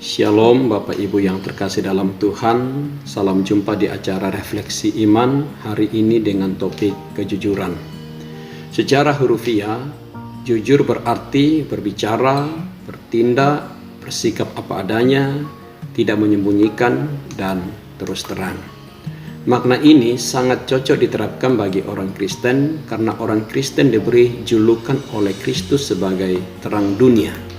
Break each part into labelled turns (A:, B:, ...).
A: Shalom Bapak Ibu yang terkasih dalam Tuhan. Salam jumpa di acara Refleksi Iman hari ini dengan topik kejujuran. Secara hurufiah, jujur berarti berbicara, bertindak, bersikap apa adanya, tidak menyembunyikan, dan terus terang. Makna ini sangat cocok diterapkan bagi orang Kristen karena orang Kristen diberi julukan oleh Kristus sebagai terang dunia.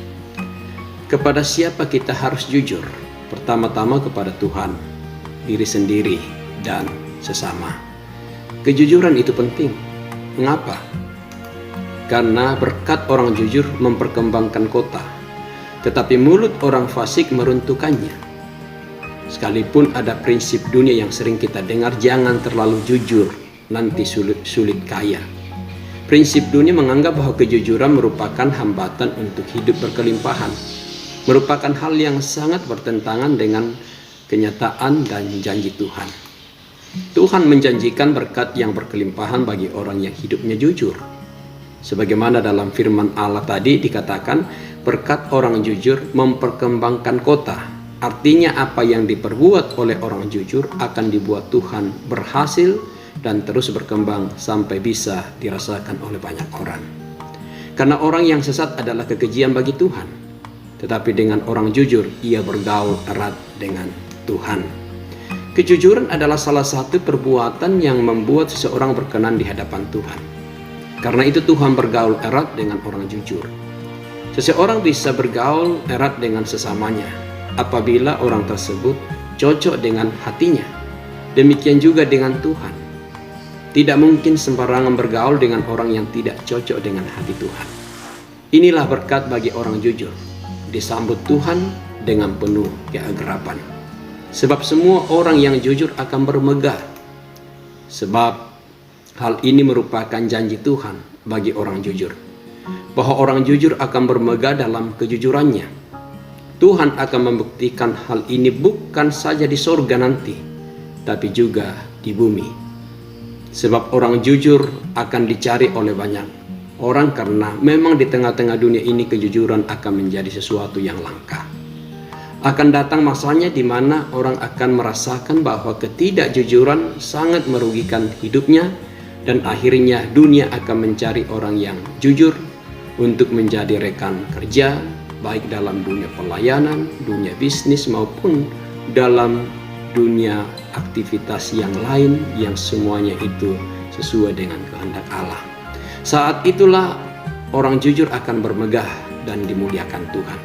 A: Kepada siapa kita harus jujur? Pertama-tama kepada Tuhan, diri sendiri, dan sesama. Kejujuran itu penting. Mengapa? Karena berkat orang jujur memperkembangkan kota, tetapi mulut orang fasik meruntuhkannya. Sekalipun ada prinsip dunia yang sering kita dengar, jangan terlalu jujur, nanti sulit kaya. Prinsip dunia menganggap bahwa kejujuran merupakan hambatan untuk hidup berkelimpahan, merupakan hal yang sangat bertentangan dengan kenyataan dan janji Tuhan. Tuhan menjanjikan berkat yang berkelimpahan bagi orang yang hidupnya jujur. Sebagaimana dalam firman Allah tadi dikatakan, berkat orang jujur memperkembangkan kota. Artinya apa yang diperbuat oleh orang jujur akan dibuat Tuhan berhasil dan terus berkembang sampai bisa dirasakan oleh banyak orang. Karena orang yang sesat adalah kekejian bagi Tuhan. Tetapi dengan orang jujur, ia bergaul erat dengan Tuhan. Kejujuran adalah salah satu perbuatan yang membuat seseorang berkenan di hadapan Tuhan. Karena itu Tuhan bergaul erat dengan orang jujur. Seseorang bisa bergaul erat dengan sesamanya apabila orang tersebut cocok dengan hatinya. Demikian juga dengan Tuhan. Tidak mungkin sembarangan bergaul dengan orang yang tidak cocok dengan hati Tuhan. Inilah berkat bagi orang jujur. Disambut Tuhan dengan penuh keagrapan. Sebab semua orang yang jujur akan bermegah. Sebab hal ini merupakan janji Tuhan bagi orang jujur. Bahwa orang jujur akan bermegah dalam kejujurannya. Tuhan akan membuktikan hal ini bukan saja di sorga nanti, tapi juga di bumi. Sebab orang jujur akan dicari oleh banyak orang karena memang di tengah-tengah dunia ini kejujuran akan menjadi sesuatu yang langka. Akan datang masanya di mana orang akan merasakan bahwa ketidakjujuran sangat merugikan hidupnya dan akhirnya dunia akan mencari orang yang jujur untuk menjadi rekan kerja, baik dalam dunia pelayanan, dunia bisnis maupun dalam dunia aktivitas yang lain yang semuanya itu sesuai dengan kehendak Allah. Saat itulah orang jujur akan bermegah dan dimuliakan Tuhan.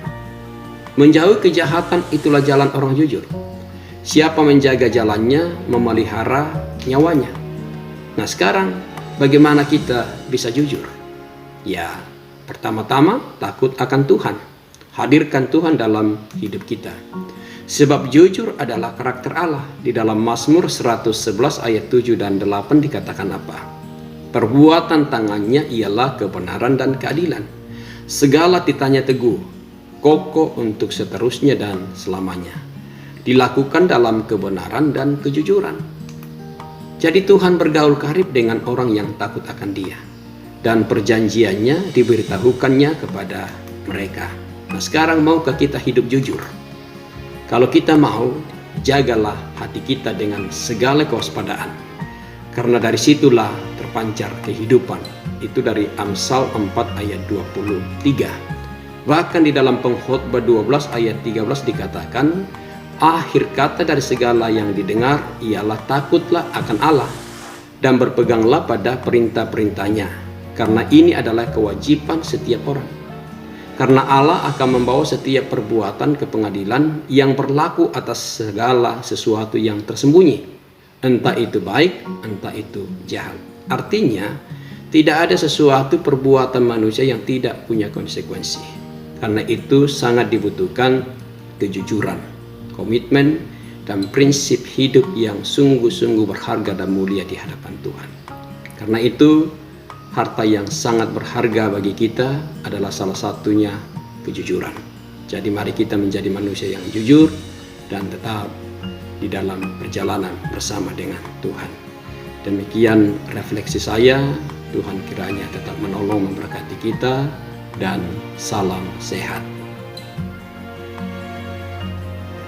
A: Menjauhi kejahatan itulah jalan orang jujur. Siapa menjaga jalannya, memelihara nyawanya. Nah sekarang bagaimana kita bisa jujur? Ya, pertama-tama takut akan Tuhan. Hadirkan Tuhan dalam hidup kita. Sebab jujur adalah karakter Allah. Di dalam Mazmur 111 ayat 7 dan 8 dikatakan apa? Perbuatan tangannya ialah kebenaran dan keadilan. Segala titanya teguh, kokoh untuk seterusnya dan selamanya. Dilakukan dalam kebenaran dan kejujuran. Jadi Tuhan bergaul karib dengan orang yang takut akan Dia. Dan perjanjiannya diberitahukannya kepada mereka. Nah sekarang maukah kita hidup jujur? Kalau kita mau, jagalah hati kita dengan segala kewaspadaan. Karena dari situlah terpancar kehidupan. Itu dari Amsal 4 ayat 23. Bahkan di dalam Pengkhotbah 12 ayat 13 dikatakan, akhir kata dari segala yang didengar ialah takutlah akan Allah dan berpeganglah pada perintah-perintahnya. Karena ini adalah kewajiban setiap orang. Karena Allah akan membawa setiap perbuatan ke pengadilan yang berlaku atas segala sesuatu yang tersembunyi. Entah itu baik, entah itu jahat. Artinya, tidak ada sesuatu perbuatan manusia yang tidak punya konsekuensi. Karena itu sangat dibutuhkan kejujuran, komitmen, dan prinsip hidup yang sungguh-sungguh berharga dan mulia di hadapan Tuhan. Karena itu, harta yang sangat berharga bagi kita adalah salah satunya kejujuran. Jadi mari kita menjadi manusia yang jujur dan tetap di dalam perjalanan bersama dengan Tuhan. Demikian refleksi saya. Tuhan kiranya tetap menolong memberkati kita dan salam sehat.